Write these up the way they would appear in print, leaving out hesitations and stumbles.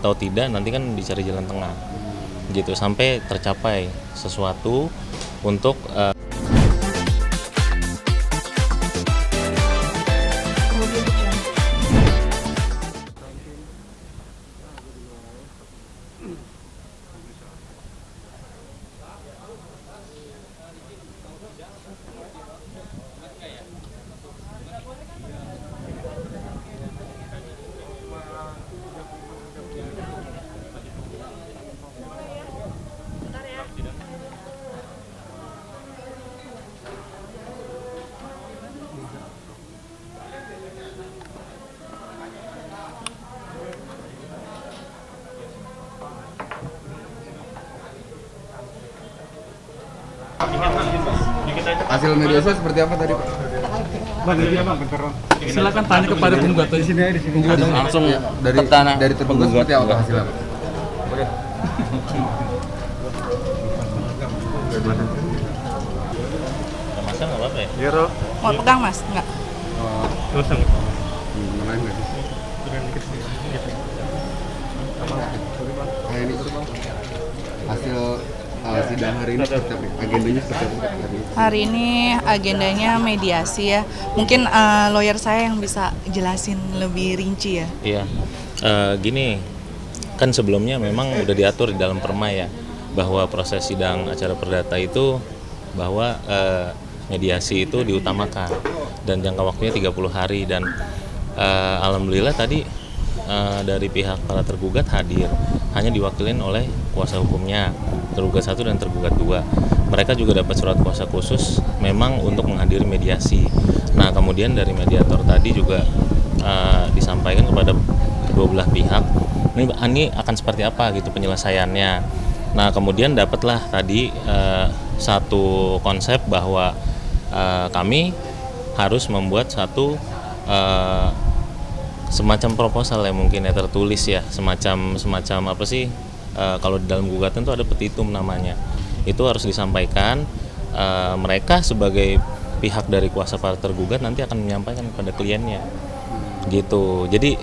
atau tidak nanti kan dicari jalan tengah gitu sampai tercapai sesuatu untuk Hasil mediasi seperti apa tadi, Pak? Silakan tanya kepada penggugat di sini aja, di sini. Langsung Ya, dari tergugat seperti apa hasilnya, Pak? masa nggak apa-apa ya? Iya, Ro. Mau pegang Mas? Enggak. Mengenai nggak sih? Ini hasil sidang hari ini seperti apa? Agendanya seperti apa? Hari ini agendanya mediasi ya. Mungkin lawyer saya yang bisa jelasin lebih rinci ya. Iya, gini, kan sebelumnya memang udah diatur di dalam perma ya, bahwa proses sidang acara perdata itu bahwa mediasi itu diutamakan dan jangka waktunya 30 hari dan alhamdulillah tadi dari pihak para tergugat hadir, hanya diwakilin oleh kuasa hukumnya, tergugat 1 dan tergugat 2. Mereka juga dapat surat kuasa khusus memang untuk menghadiri mediasi. Nah kemudian dari mediator tadi juga disampaikan kepada kedua belah pihak ini akan seperti apa gitu penyelesaiannya. Nah kemudian dapatlah tadi satu konsep bahwa kami harus membuat satu semacam proposal ya mungkin ya tertulis ya, semacam apa sih, kalau di dalam gugatan itu ada petitum namanya, itu harus disampaikan. Mereka sebagai pihak dari kuasa para tergugat nanti akan menyampaikan kepada kliennya gitu. Jadi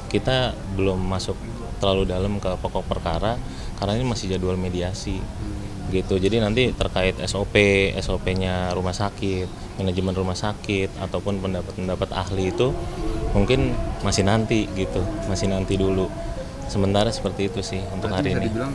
kita belum masuk terlalu dalam ke pokok perkara karena ini masih jadwal mediasi gitu. Jadi nanti terkait SOP-nya rumah sakit, manajemen rumah sakit ataupun pendapat ahli itu mungkin masih nanti gitu, masih nanti dulu. Sementara seperti itu sih untuk hari ini. Bisa dibilang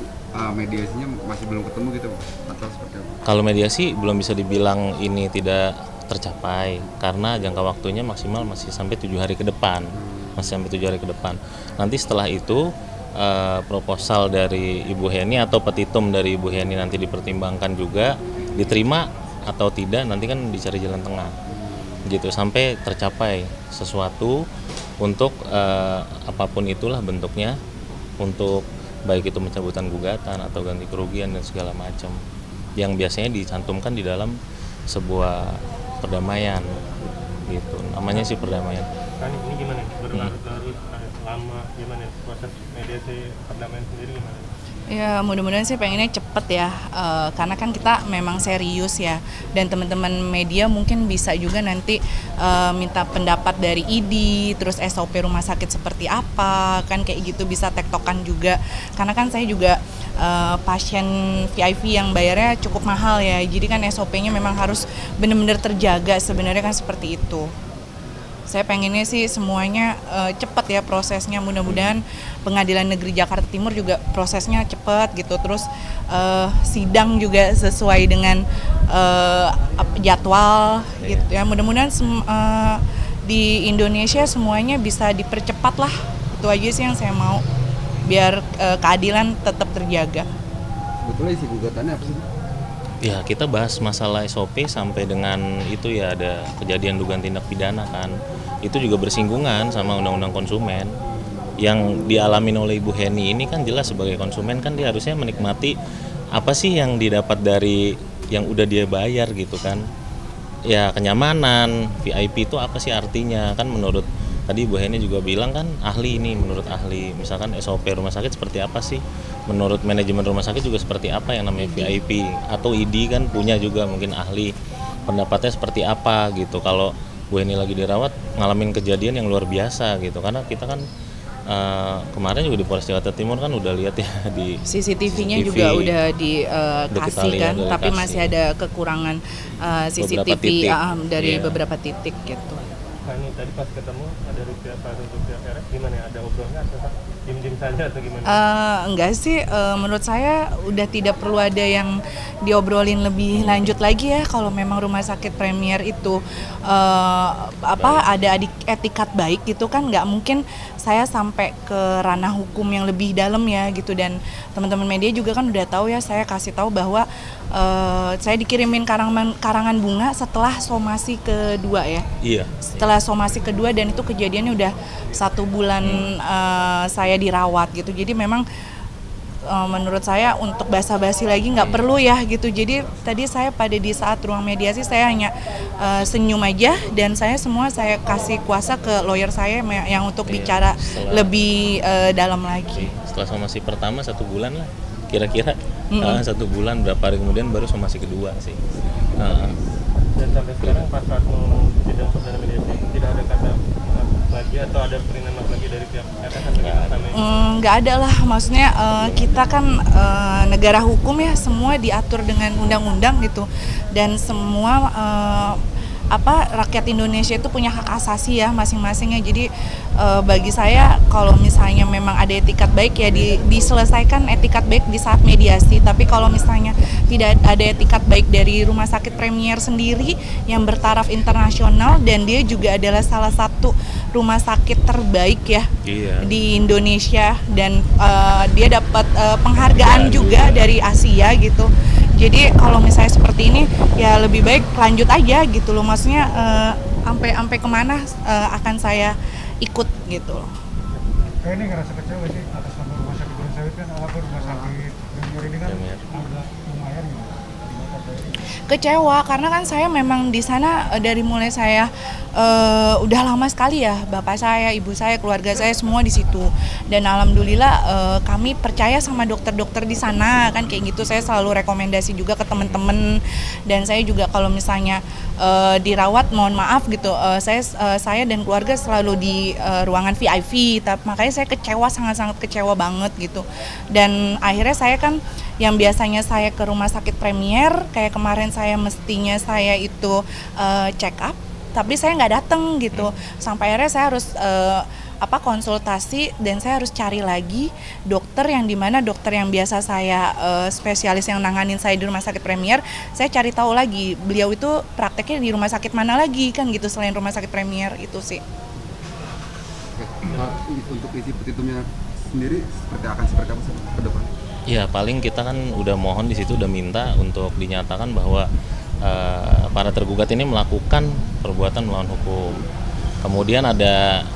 mediasinya masih belum ketemu gitu, Pak? Atau seperti apa? Kalau mediasi belum bisa dibilang ini tidak tercapai karena jangka waktunya maksimal masih sampai 7 hari ke depan. Masih sampai 7 hari ke depan. Nanti setelah itu proposal dari Ibu Heni atau petitum dari Ibu Heni nanti dipertimbangkan juga, diterima atau tidak nanti kan dicari jalan tengah gitu sampai tercapai sesuatu untuk apapun itulah bentuknya, untuk baik itu pencabutan gugatan atau ganti kerugian dan segala macam yang biasanya dicantumkan di dalam sebuah perdamaian gitu, namanya sih perdamaian. Kan ini gimana? Berlarut-larut lama gimana proses mediasi perdamaian sendiri gimana? Ya mudah-mudahan sih pengennya cepet ya, karena kan kita memang serius ya, dan teman-teman media mungkin bisa juga nanti minta pendapat dari ID, terus SOP rumah sakit seperti apa, kan kayak gitu bisa tektokan juga, karena kan saya juga pasien VIP yang bayarnya cukup mahal ya, jadi kan SOP-nya memang harus benar-benar terjaga, sebenarnya kan seperti itu. Saya pengennya sih semuanya cepat ya prosesnya, mudah-mudahan Pengadilan Negeri Jakarta Timur juga prosesnya cepat gitu, terus sidang juga sesuai dengan jadwal gitu ya, mudah-mudahan di Indonesia semuanya bisa dipercepat lah, itu aja sih yang saya mau biar keadilan tetap terjaga. Sebetulnya isi gugatannya apa sih? Ya kita bahas masalah SOP sampai dengan itu ya, ada kejadian dugaan tindak pidana kan, itu juga bersinggungan sama undang-undang konsumen. Yang dialami oleh Ibu Heni ini kan jelas sebagai konsumen kan dia harusnya menikmati apa sih yang didapat dari yang udah dia bayar gitu kan. Ya kenyamanan, VIP itu apa sih artinya kan, menurut tadi Ibu Heni juga bilang kan ahli ini, menurut ahli misalkan SOP rumah sakit seperti apa sih, menurut manajemen rumah sakit juga seperti apa yang namanya VIP, atau ID kan punya juga mungkin ahli pendapatnya seperti apa gitu. Kalau Bu Heni lagi dirawat ngalamin kejadian yang luar biasa gitu, karena kita kan kemarin juga di Polres Jakarta Timur kan udah lihat ya di CCTV-nya CCTV. juga udah Udah kita dikasih lihat, kan, udah tapi dikasih. masih ada kekurangan CCTV titik. dari Iya. beberapa titik gitu. Nah ini tadi pas ketemu dari pihak salah satu pihak RS gimana ya, ada obrolnya atau diem-diem saja atau gimana? Enggak sih, menurut saya udah tidak perlu ada yang diobrolin lebih lanjut lagi ya. Kalau memang rumah sakit Premier itu ada etikat baik gitu kan, nggak mungkin saya sampai ke ranah hukum yang lebih dalam ya gitu. Dan teman-teman media juga kan udah tahu ya, saya kasih tahu bahwa saya dikirimin karangan bunga setelah somasi kedua ya. Iya. Setelah somasi kedua, dan itu kejadiannya udah 1 bulan saya dirawat gitu. Jadi memang menurut saya untuk basa-basi lagi nggak perlu ya gitu. Jadi tadi saya di saat ruang mediasi saya hanya senyum aja, dan saya kasih kuasa ke lawyer saya yang untuk bicara lebih dalam lagi. Setelah somasi pertama 1 bulan lah kira-kira. 1 bulan, berapa hari kemudian baru somasi kedua sih. Dan sampai sekarang pas saat mau sidang perdana mediasi tidak ada kata maaf lagi atau ada perinan maaf lagi dari pihak RS atau gimana? Nggak ada lah, maksudnya kita kan negara hukum ya, semua diatur dengan undang-undang gitu, dan semua rakyat Indonesia itu punya hak asasi ya masing-masingnya. Jadi bagi saya kalau misalnya memang ada etikat baik ya diselesaikan etikat baik di saat mediasi. Tapi kalau misalnya tidak ada etikat baik dari Rumah Sakit Premier sendiri yang bertaraf internasional, dan dia juga adalah salah satu rumah sakit terbaik ya di Indonesia, dan dia dapat penghargaan juga dari Asia gitu. Jadi kalau misalnya seperti ini ya lebih baik lanjut aja gitu loh, maksudnya sampai kemana akan saya ikut gitu loh. Kayak ini ngerasa kecewa sih atas nama rumah sakit Durun Sawit kan, rumah sakit Premier ini kan agak lumayan gitu. Kecewa karena kan saya memang di sana dari mulai saya udah lama sekali ya, bapak saya, ibu saya, keluarga saya semua di situ, dan alhamdulillah kami percaya sama dokter-dokter di sana kan kayak gitu. Saya selalu rekomendasi juga ke teman-teman, dan saya juga kalau misalnya dirawat mohon maaf gitu, saya dan keluarga selalu di ruangan VIP, makanya saya kecewa, sangat-sangat kecewa banget gitu. Dan akhirnya saya kan yang biasanya saya ke Rumah Sakit Premier, kayak kemarin saya mestinya saya itu check up, tapi saya nggak datang gitu. Sampai akhirnya saya harus konsultasi, dan saya harus cari lagi dokter yang dimana dokter yang biasa saya spesialis yang nanganin saya di Rumah Sakit Premier, saya cari tahu lagi beliau itu prakteknya di rumah sakit mana lagi kan gitu selain Rumah Sakit Premier itu sih. Untuk isi petitumnya sendiri seperti apa ke depan? Ya paling kita kan udah mohon di situ, udah minta untuk dinyatakan bahwa para tergugat ini melakukan perbuatan melawan hukum. Kemudian ada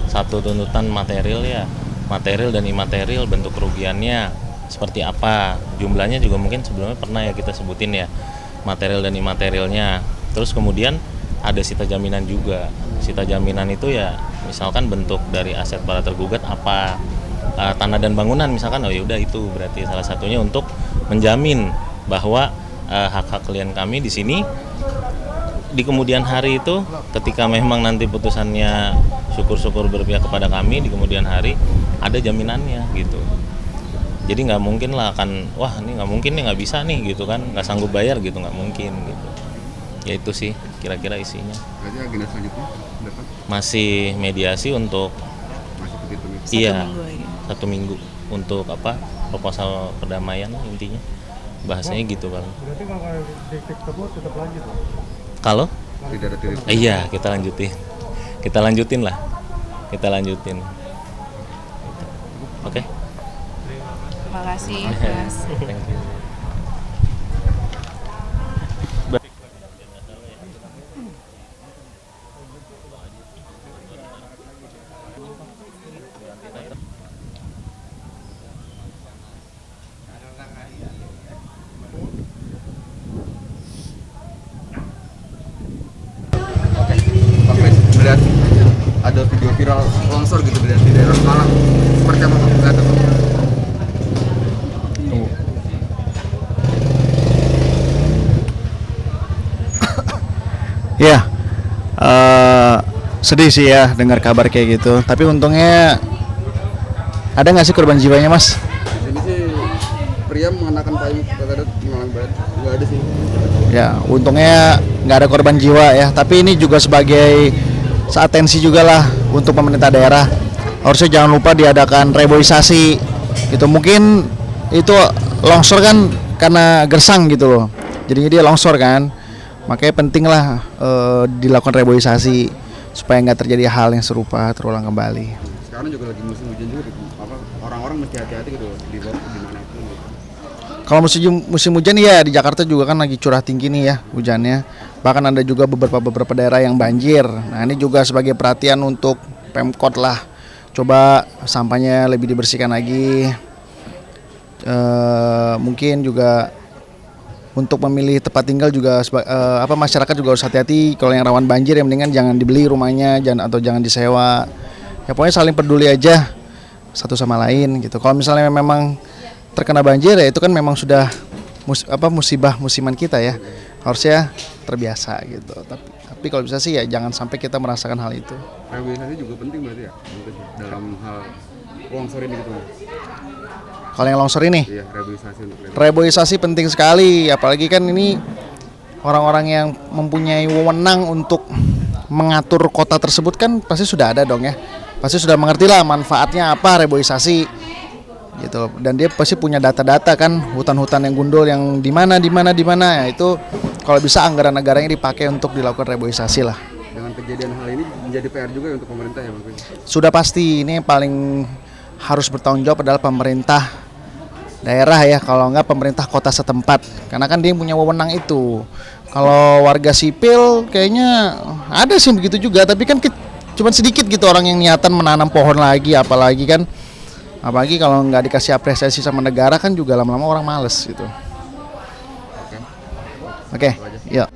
satu tuntutan material ya, material dan imaterial, bentuk kerugiannya seperti apa, jumlahnya juga mungkin sebelumnya pernah ya kita sebutin ya, material dan imaterialnya. Terus kemudian ada sita jaminan juga. Sita jaminan itu ya misalkan bentuk dari aset para tergugat apa, tanah dan bangunan misalkan, oh yaudah itu berarti salah satunya untuk menjamin bahwa hak-hak klien kami di sini di kemudian hari itu ketika memang nanti putusannya syukur-syukur berpihak kepada kami di kemudian hari ada jaminannya gitu. Jadi nggak mungkin lah akan wah ini nggak mungkin nih, nggak bisa nih gitu kan, nggak sanggup bayar gitu, nggak mungkin gitu. Ya itu sih kira-kira isinya. Berarti agenda selanjutnya dapat Masih mediasi untuk masih petitum itu. iya Minggu lagi. 1 minggu untuk proposal perdamaian lah intinya, bahasanya gitu kan. Berarti kalau titik temu tetap lanjut. Kalau Tidak ada titik. iya kita lanjutin lah, kita lanjutin. Oke. Makasih Mas. Thank you. Sampai melihat ada video viral longsor gitu di daerah Malang. Seperti apa Pak? Nggak tahu. Ya, sedih sih ya dengar kabar kayak gitu. Tapi untungnya ada nggak sih korban jiwanya, Mas? Ini sih pria mengenakan payung terhadap mengalami berat, nggak ada sih. Ya, untungnya nggak ada korban jiwa ya. Tapi ini juga sebagai atensi juga lah untuk pemerintah daerah. Harusnya jangan lupa diadakan reboisasi gitu. Mungkin itu longsor kan karena gersang gitu loh. Jadinya dia longsor kan. Makanya penting lah dilakukan reboisasi supaya nggak terjadi hal yang serupa terulang kembali. Sekarang juga lagi musim hujan juga, orang-orang mesti hati-hati gitu di mana pun. Gitu. Kalau musim hujan ya di Jakarta juga kan lagi curah tinggi nih ya hujannya. Bahkan ada juga beberapa daerah yang banjir. Nah ini juga sebagai perhatian untuk Pemkot lah. Coba sampahnya lebih dibersihkan lagi. Mungkin juga untuk memilih tempat tinggal juga masyarakat juga harus hati-hati. Kalau yang rawan banjir ya mendingan jangan dibeli rumahnya atau jangan disewa. Ya pokoknya saling peduli aja satu sama lain gitu. Kalau misalnya memang terkena banjir ya itu kan memang sudah musibah musiman kita ya. Harusnya terbiasa gitu. Tapi kalau bisa sih ya jangan sampai kita merasakan hal itu. Rehabilitasi juga penting berarti ya dalam hal longsor ini gitu. Kalau yang longsor ini? Iya, rehabilitasi untuk reboisasi penting sekali, apalagi kan ini orang-orang yang mempunyai wewenang untuk mengatur kota tersebut kan pasti sudah ada dong ya, pasti sudah mengerti lah manfaatnya apa reboisasi gitu, dan dia pasti punya data-data kan hutan-hutan yang gundul yang di mana ya, itu kalau bisa anggaran negaranya dipakai untuk dilakukan reboisasi lah. Dengan kejadian hal ini menjadi PR juga untuk pemerintah ya Bang. Sudah pasti ini yang paling harus bertanggung jawab adalah pemerintah daerah ya, kalau enggak pemerintah kota setempat, karena kan dia punya wewenang itu. Kalau warga sipil kayaknya ada sih begitu juga, tapi kan cuma sedikit gitu orang yang niatan menanam pohon lagi, apalagi kalau nggak dikasih apresiasi sama negara kan juga lama-lama orang males gitu. Oke, ya.